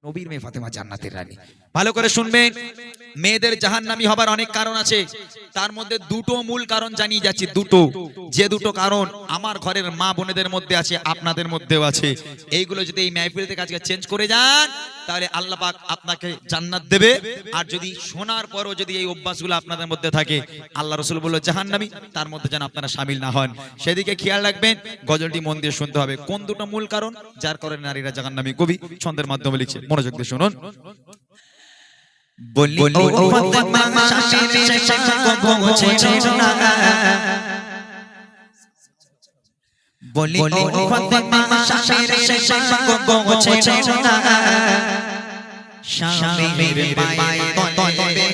নবীর মেয়ে ফাতেমা জান্নাতের রানী। ভালো করে শুনবেন, মেয়েদের জাহান্নামী হবার অনেক কারণ আছে, তার মধ্যে দুটো মূল কারণ জানিয়ে যাচ্ছি। দুটো, যে দুটো কারণ আমার ঘরের মা বোনেদের মধ্যে আছে, আপনাদের মধ্যেও আছে। এইগুলো যদি এই মাহফিল থেকে আজকে চেঞ্জ করে যান, তাহলে আল্লাহ পাক আপনাকে জান্নাত দেবে। আর যদি শোনার পরও যদি এই অভ্যাসগুলো আপনাদের মধ্যে থাকে, আল্লাহ রাসূল বলল জাহান্নামী, তার মধ্যে যেন আপনারা শামিল না হন, সেদিকে খেয়াল রাখবেন। গজলটি মন দিয়ে শুনতে হবে। কোন দুটো মূল কারণ যার কারণে নারীরা জাহান্নামী? কবি ছন্দের মাধ্যমে লিখছে, মনোযোগ দিয়ে শুনুন। বলি ও ফাতেমা শামির শেষা গোছে না, বলি ও ফাতেমা শামির শেষা গোছে না, শামির পায়ে তলে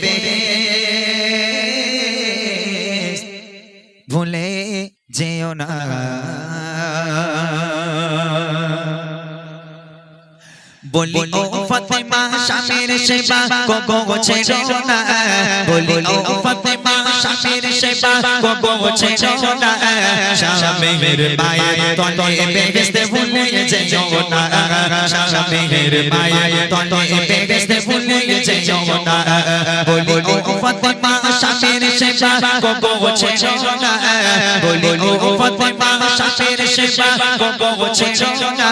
ভুলে যেও না, বলি ও ফাতেমা শামির সেবা গোছে না, বলি ও ফাতেমা শামির সেবা গোছে না, শামির পায়ে তলে বেহেশতে ভুলে যেও না, শামির পায়ে তলে বেহেশতে ভুলে যেও না, বলি ও ফাতেমা শামির সেবা গোছে না, বলি ও ফাতেমা শামির সেবা গোছে না,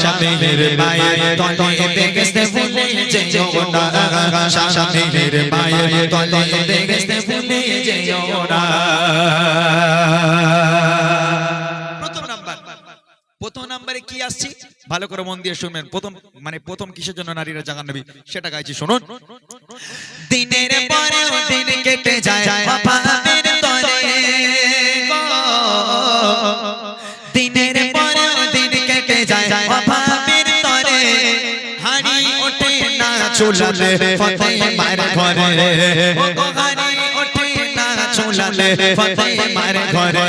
শামির পায়ে তলে বেহেশতে ভুলে যেও না, শামির পায়ে তলে বেহেশতে ভুলে যেও না। প্রথম নম্বরে কি আসছে ভালো করে মন দিয়ে শুনবেন। প্রথম কিসের জন্য নারীরা জাহান্নামী সেটা গাইছি, শুনুন। দিনের পরে দিন কেটে যায় পাপের তরে, দিনের পরে দিন কেটে যায় পাপের তরে, হাড়ি ওঠে না চুলালে ফাতেমার ঘরে, হাড়ি ওঠে না চুলালে ফাতেমার ঘরে,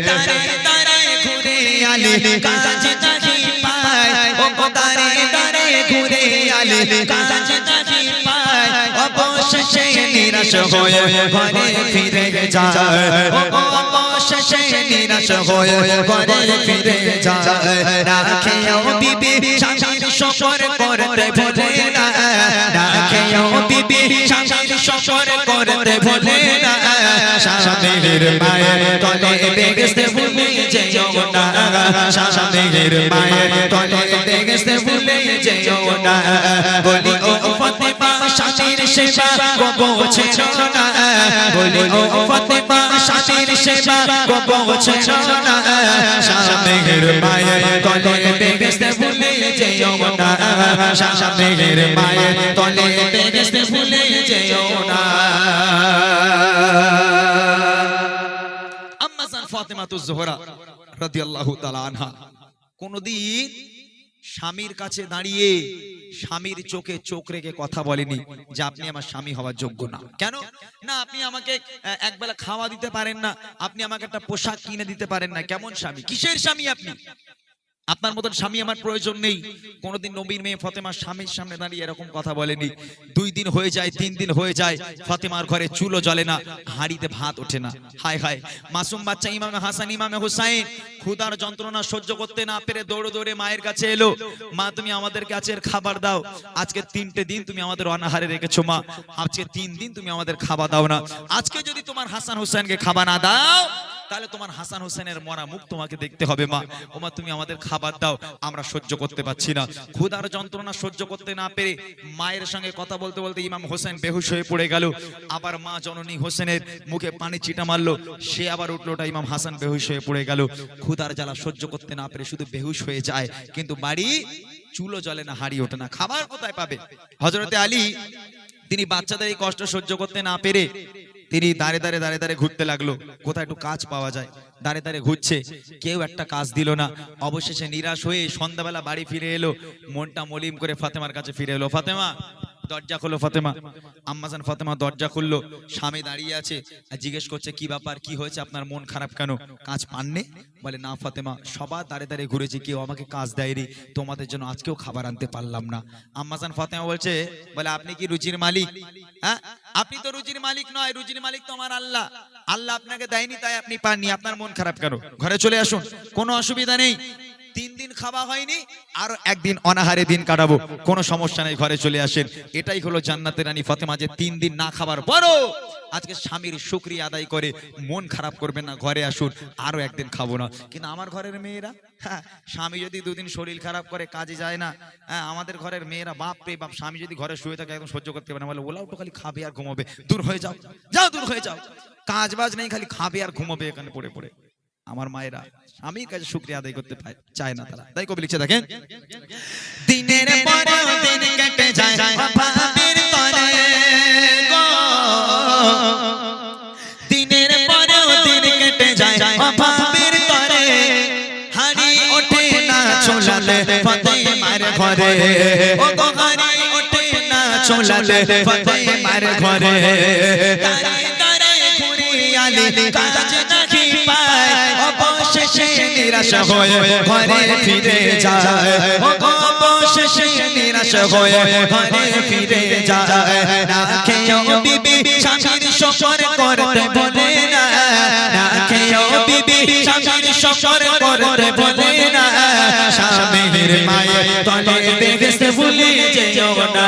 তারে তারে ঘুরে আলে কাজ নাহি পায়, ও তারে তারে ঘুরে আলে কাজ নাহি পায়, অবশেষে নিরাশ হয়ে ঘরে ফিরে যায়, অবশেষে নিরাশ হয়ে ঘরে ফিরে যায়, রাখেও বিবি স্বামীর শকর করতে ভোলে না, রাখেও বিবি স্বামীর শকর করতে ভোলে না, স্বামীর মায়ের তলে বেহেশতে ভুলে যেও না, স্বামীর মায়ের তলে বেহেশতে ভুলে যেও না, বলি ও ফাতেমা শামির সেবা গোছে না, বলি ও ফাতেমা শামির সেবা গোছে না, স্বামীর মায়ের তলে বেহেশতে ভুলে যেও না, স্বামীর মায়ের তলে বেহেশতে ভুলে যেও না। আম্মা জান ফাতেমাতুজ জোহরা রাদিয়াল্লাহু তাআলা আনহা কোনদিন স্বামীর কাছে দাঁড়িয়ে স্বামীর চোখে চোখ রেখে কথা বলেনি যে আপনি আমার স্বামী হওয়ার যোগ্য না। কেন না? আপনি আমাকে একবেলা খাওয়া দিতে পারেন না, আপনি আমাকে একটা পোশাক কিনে দিতে পারেন না। কেমন স্বামী? কিসের স্বামী আপনি? আপনার মতন স্বামী আমার প্রয়োজন নেই। কোনদিন নবীর মেয়ে ফাতেমা স্বামীর সামনে দাঁড়িয়ে এরকম কথা বলেনি। 2 দিন হয়ে যায়, 3 দিন হয়ে যায়, ফাতেমার ঘরে চুলো জ্বলে না, হাঁড়িতে ভাত ওঠে না। হায় হায়, মাসুম বাচ্চা ইমামে হাসান ইমামে হুসাইন ক্ষুধার যন্ত্রণা সহ্য করতে না পেরে দৌড়ে দৌড়ে মায়ের কাছে এলো। মা, তুমি আমাদেরকে আজকের খাবার দাও, আজকে 3টে দিন তুমি আমাদের অনাহারে রেখেছো মা, আজকে 3 দিন তুমি আমাদের খাবার দাও না। আজকে যদি তোমার হাসান হুসাইনকে খাবার না দাও, তাহলে তোমার হাসান হোসেনের মরা মুখ তোমাকে দেখতে হবে মা। ও মা, তুমি আমাদের খাবার দাও, আমরা সহ্য করতে পারছি না। ক্ষুধার যন্ত্রণা সহ্য করতে না পেরে মায়ের সঙ্গে কথা বলতে বলতে ইমাম হোসেন বেহুশ হয়ে পড়ে গেল। আবার মা জননী হোসেনের মুখে পানি চিটা মারলো, সে আবার উঠলোটা, ইমাম হাসান বেহুশ হয়ে পড়ে গেল। ক্ষুধার জ্বালা সহ্য করতে না পেরে শুধু বেহুশ হয়ে যায়, কিন্তু বাড়ি চুলো জ্বলে না, হাঁড়ি ওঠে না, খাবার কোথায় পাবে? হযরতে আলী তিনি বাচ্চাদের এই কষ্ট সহ্য করতে না পেরে তিনি দাঁড়ে দাঁড়ে ঘুরতে লাগলো, কোথায় একটু কাজ পাওয়া যায়। দাঁড়ে দাঁড়ে ঘুরছে, কেউ একটা কাজ দিল না। অবশেষে নিরাশ হয়ে সন্ধ্যাবেলা বাড়ি ফিরে এলো, মনটা মলিম করে ফাতেমার কাছে ফিরে এলো। ফাতেমা, দরজা খোলো। ফাতেমা, আম্মাজান ফাতেমা দরজা খুললো। স্বামী দাঁড়িয়ে আছে, জিজ্ঞেস করছে কি ব্যাপার, কি হয়েছে, আপনার মন খারাপ কেন? কাজ পাননি? বলে না ফাতেমা, সবার দাঁড়ে দাঁড়িয়ে ঘুরেছি, কেউ আমাকে কাজ দেয়নি, তোমাদের জন্য আজকেও খাবার আনতে পারলাম না। আম্মাজান ফাতেমা বলছে, বলে আপনি কি রুচির মালিক? হ্যাঁ, আপনি তো রুচির মালিক নয়, রুচির মালিক তো আমার আল্লাহ। আল্লাহ আপনাকে দেয়নি তাই আপনি পাননি, আপনার মন খারাপ কেন? ঘরে চলে আসুন, কোনো অসুবিধা নেই। 3 দিন খাওয়া হয়নি, আর একদিন অনাহারে দিন কাটাবো, কোনো সমস্যা নেই, ঘরে চলে আসেন। এটাই হলো জান্নাতের রানী ফাতেমা, যে 3 দিন না খাবার পরও আজকে স্বামীর শুকরিয়া আদায় করে মন খারাপ করবেন না, ঘরে আসুন, আরো একদিন খাবো না। কিন্তু আমার ঘরের মেয়েরা, হ্যাঁ, স্বামী যদি 2 দিন শরীর খারাপ করে কাজে যায় না, হ্যাঁ, আমাদের ঘরের মেয়েরা বাপ রে বাপ, স্বামী যদি ঘরে শুয়ে থাকে একদম সহ্য করতে পারে না, বলে ওলাও তো খালি খাবে আর ঘুমাবে, দূর হয়ে যাও, যাও দূর হয়ে যাও, কাজ বাজ নেই, খালি খাবে আর ঘুমাবে এখানে পড়ে পড়ে। আমার মায়েরা স্বামীর কাছে শুকরিয়া আদায় করতে চায় না তারা, তাই কবি লিখছে দেখেন, দিনের পরে দিন কেটে যায় ভাবির তরে গো, দিনের পরে দিন কেটে যায় ভাবির তরে, হাড়ি ওঠে না চলালে ফাতেমার ঘরে, ও গো হাড়ি ওঠে না চলালে ফাতেমার ঘরে, তারে তারে ঘুরিয়ালে কাজ নাহি পায়, অবশেষে নিরাশ হয়ে ঘরে ফিরে যায়, অবশেষে নিরাশ হয়ে ঘরে ফিরে যায়, না খেয়েও বিবি স্বামীর শকর করতে বলে না, না খেয়েও বিবি স্বামীর শকর করতে বলে না, স্বামীর মায়ের তলে বেহেশতে ভুলে যেও না,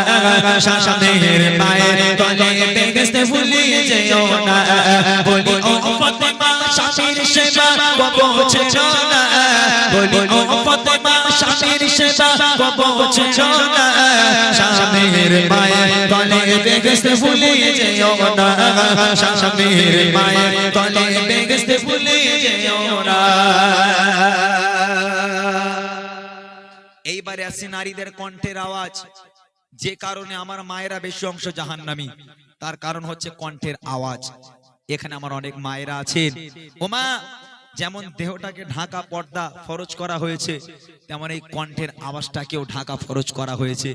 স্বামীর মায়ের তলে বেহেশতে ভুলে যেও না, বলি ও ফাতেমা স্বামীর সেবা পৌঁছেছো না, বলি ও ফাতেমা স্বামীর সেবা পৌঁছেছো না, স্বামীর মায়ের তলে বেহেশতে ভুলে যেও না, স্বামীর মায়ের তলে বেহেশতে ভুলে যেও না। এইবারে আসছে নারীদের কণ্ঠের আওয়াজ, যে কারণে আমার মায়েরা বেশি অংশ জাহান্নামী, তার কারণ হচ্ছে কণ্ঠের আওয়াজ। এখানে আমার অনেক মায়েরা আছেন, ওমা যেমন দেহটাকে ঢাকা পর্দা ফরজ করা হয়েছে, তেমন এই কণ্ঠের আওয়াজটাকেও ঢাকা ফরজ করা হয়েছে।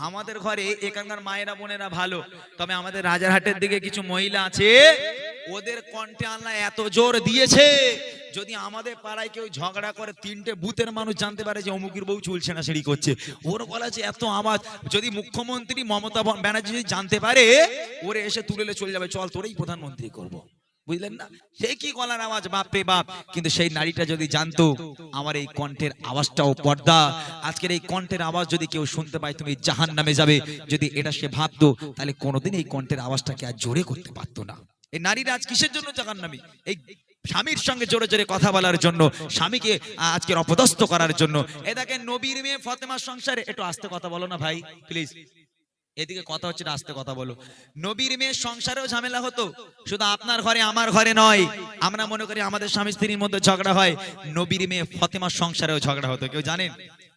আমাদের ঘরে এখানকার মায়েরা বোনেরা ভালো, তবে আমাদের রাজারহাটের দিকে কিছু মহিলা আছে, ওদের কণ্ঠে আল্লাহ এত জোর দিয়েছে, যদি আমাদের পাড়ায় কেউ ঝগড়া করে 3টে বুথের মানুষ জানতে পারে যে অমুকের বউ চুল ছেঁড়াছেঁড়ি করছে, ওর গলা যে এত আওয়াজ, যদি মুখ্যমন্ত্রী মমতা ব্যানার্জি যদি জানতে পারে, ওরে এসে তুলে চলে যাবে, চল তোরেই প্রধানমন্ত্রী করব, বুঝলেন না? সে কি গলার আওয়াজ, বাপ রে বাপ। কিন্তু সেই নারীটা যদি জানতো আমার এই কণ্ঠের আওয়াজটাও পর্দা, আজকের এই কণ্ঠের আওয়াজ যদি কেউ শুনতে পায় তুমি জাহান্নামে যাবে, যদি এটা সে ভাবতো, তাহলে কোনোদিন এই কণ্ঠের আওয়াজটাকে আর জোরে করতে পারতো না। এই নারীরা আজ কিসের জন্য জাহান্নামী? এই স্বামীর সঙ্গে জোরে জোরে কথা বলার জন্য, স্বামীকে আজকের অপদস্থ করার জন্য। এ দেখেন নবীর মেয়ে ফাতেমার সংসারে, একটু আস্তে কথা বলো না ভাই প্লিজ, এদিকে কথা হচ্ছে, আস্তে কথা বলো। নবীর মেয়ের সংসারেও ঝামেলা হতো, শুধু আপনার ঘরে আমার ঘরে নয়। আমরা মনে করি আমাদের স্বামী স্ত্রীর মধ্যে ঝগড়া হয়, নবীর মেয়ে ফাতেমার সংসারেও ঝগড়া হতো, কেউ জানেন?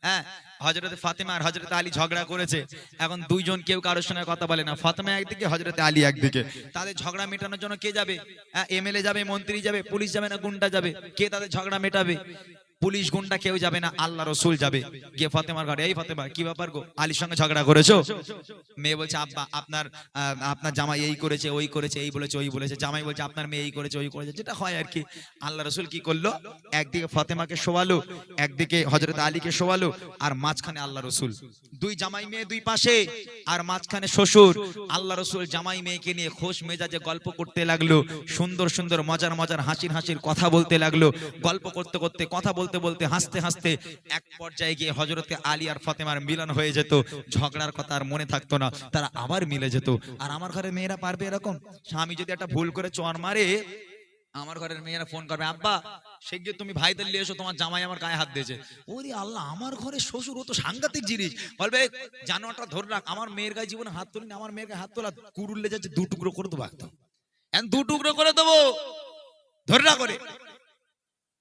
হ্যাঁ, হযরত ফাতেমা আর হযরত আলী ঝগড়া করেছে, এখন দুইজন কেউ কারোর সঙ্গে কথা বলে না, ফাতেমা একদিকে হযরত আলী একদিকে। তাদের ঝগড়া মেটানোর জন্য কে যাবে? এমএলএ যাবে, মন্ত্রী যাবে, পুলিশ যাবে না গুন্ডা যাবে? কে তাদের ঝগড়া মেটাবে? পুলিশ গুন্ডা কেউ যাবে না, আল্লাহ রসুল যাবে গিয়ে ফাতেমার ঘরে, এই ফাতেমা কি ব্যাপার গো, আলীর সঙ্গে ঝগড়া করেছো? মেয়ে বলছে আব্বা আপনার জামাই এই করেছে ওই করেছে, এই বলেছে ওই বলেছে। জামাই বলছে আপনার মেয়ে এই করেছে ওই করেছে, যেটা হয় আর কি। আল্লাহ রসুল কি করলো, একদিকে ফাতেমাকে শোয়ালো, একদিকে হযরত আলীকে শোয়ালো, আর মাঝখানে আল্লাহ রসুল। দুই জামাই মেয়ে দুই পাশে, আর মাঝখানে শ্বশুর। আল্লাহ রসুল জামাই মেয়েকে নিয়ে খোশ মেজাজে গল্প করতে লাগলো, সুন্দর সুন্দর মজার মজার হাসির হাসির কথা বলতে লাগলো। গল্প করতে করতে, কথা বলতে বলতে, হাসতে হাসতে এক পর্যায়ে গিয়ে হযরতে আলী আর ফাতেমার মিলন হয়ে যেত। ঝগড়ার কথা আর মনে থাকতো না, তারা আবার মিলে যেত। আর আমার ঘরের মেয়েরা পারবে এরকম? স্বামী যদি একটা ভুল করে চর মারে, আমার ঘরের মেয়েরা ফোন করবে, আব্বা শিগগির তুমি ভাইদের নিয়ে এসো, তোমার জামাই আমার গায়ে হাত দিয়েছে। ওরে আল্লাহ, আমার ঘরে শ্বশুর ও তো সাংঘাতিক জিনিস। বলবে জানোয়ারটা ধরে রাখ, আমার মেয়ের গায়ে জীবনে হাত তুলিনি, আমার মেয়ের গায়ে হাত তোলা কুড়ুল্লে যাচ্ছে, 2 টুকরো করে দেবো, একদম 2 টুকরো করে দেবো, ধরে না করে।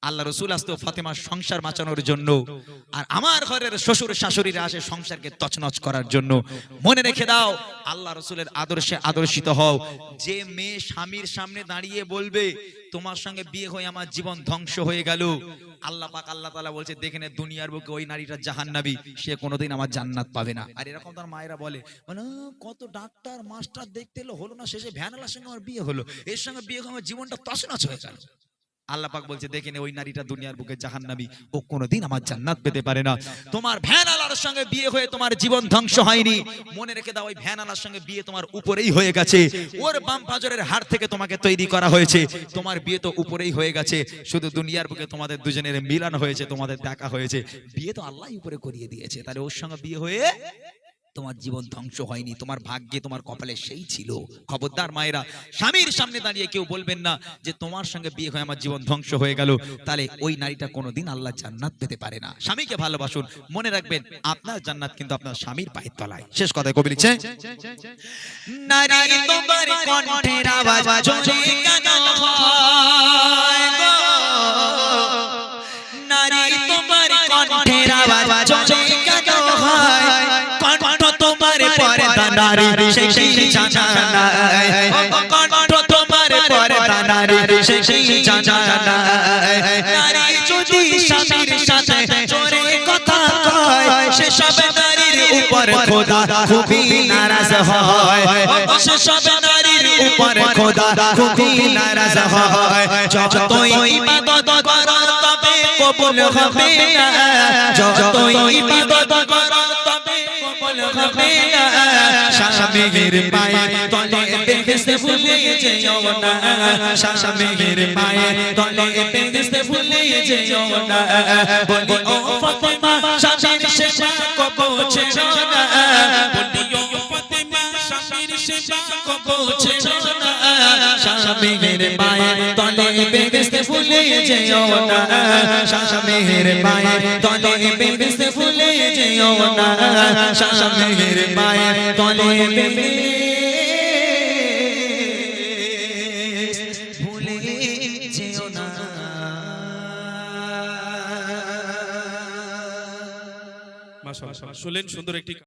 আল্লাহ রসুল আসতো ফাতেমার সংসার বাঁচানোর জন্য, আর আমার ঘরের শ্বশুর শাশুড়িরা আসে সংসারকে তছনছ করার জন্য। মনে রেখে দাও, আল্লাহ রসুলের আদর্শে আদর্শিত হও। যে মেয়ে স্বামীর সামনে দাঁড়িয়ে বলবে তোমার সঙ্গে বিয়ে হয়ে আমার জীবন ধ্বংস হয়ে গেল, আল্লাহ পাক আল্লাহ তাআলা বলছে দেখে নে দুনিয়ার বুকে ওই নারীটা জাহান্নামী, সে কোনোদিন আমার জান্নাত পাবে না। আর এরকম তার মায়েরা বলে, মানে কত ডাক্তার মাস্টার দেখতে এলো, হলো না, শেষে ভ্যানালার সঙ্গে আমার বিয়ে হলো, এর সঙ্গে বিয়ে হয়ে আমার জীবনটা তছনছ হয়ে গেল। আল্লাহ পাক বলছে দেখে নে ওই নারীটা দুনিয়ার বুকে জাহান্নামী, ও কোনোদিন আমার জান্নাত পেতে পারে না। তোমার ভ্যানালার সঙ্গে বিয়ে হয়ে তোমার জীবন ধ্বংস হয়নি, মনে রেখে দাও ওই ভ্যানালার সঙ্গে বিয়ে তোমার উপরেই হয়ে গেছে। ওর বাম পাজরের হাড় থেকে তোমাকে তৈরি করা হয়েছে, তোমার বিয়ে তো উপরেই হয়ে গেছে। শুধু দুনিয়ার বুকে তোমাদের দুজনের মিলন হয়েছে, তোমাদের দেখা হয়েছে, বিয়ে তো আল্লাহই উপরে করিয়ে দিয়েছে। তাহলে ওর সঙ্গে বিয়ে হয়ে তোমার জীবন ধ্বংস হয়নি, তোমার ভাগ্যে তোমার কপালে সেই ছিল। খবরদার মায়েরা, স্বামীর সামনে দাঁড়িয়ে কেউ বলবেন না যে তোমার সঙ্গে বিয়ে হয়ে আমার জীবন ধ্বংস হয়ে গেল, তাহলে ওই নারীটা কোনোদিন আল্লাহ জান্নাত পেতে পারে না। স্বামীকে ভালোবাসুন, মনে রাখবেন আপনার জান্নাত কিন্তু আপনার স্বামীর পায়ের তলায়। শেষ কথায় কবি লিখছে, নারী তোমার কণ্ঠের আওয়াজ চলে কেন হয় গো, নারী তোমার কণ্ঠের আওয়াজ চলে কেন হয়, কণ্ঠ তোমার পর্দা নারী সেই জানা নাই, কণ্ঠ তোমার পর্দা নারী সেই জানা নাই। নারী যদি স্বামীর সাথে চোরে কথা কয়, সেসব নারীর উপর খোদা খুবই নারাজ হয়, সেসব নারীর উপর খোদা খুবই নারাজ হয়। যতই ইবাদত করো তবে কবুল হবে না, যতই ইবাদত করো তবে কবুল হবে না। স্বামীর পায়ের তলে বেহেশত ভুলে যেও না, স্বামীর পায়ের তলে বেহেশত ভুলে যেও না। বলি ও ফাতেমা স্বামীর সেবা কবো ছেড়ো না, বলি ও ফাতেমা স্বামীর সেবা কবো ছেড়ো না। স্বামীর পায়ের তলে বেহেশত ভুলে যেও না, স্বামীর পায়ের তলে বেহেশত ভুলে যেও না, স্বামীর পায়ের তলে বেহেশত ভুলে যেও না। মাশাআল্লাহ, শুনলেন সুন্দর একটি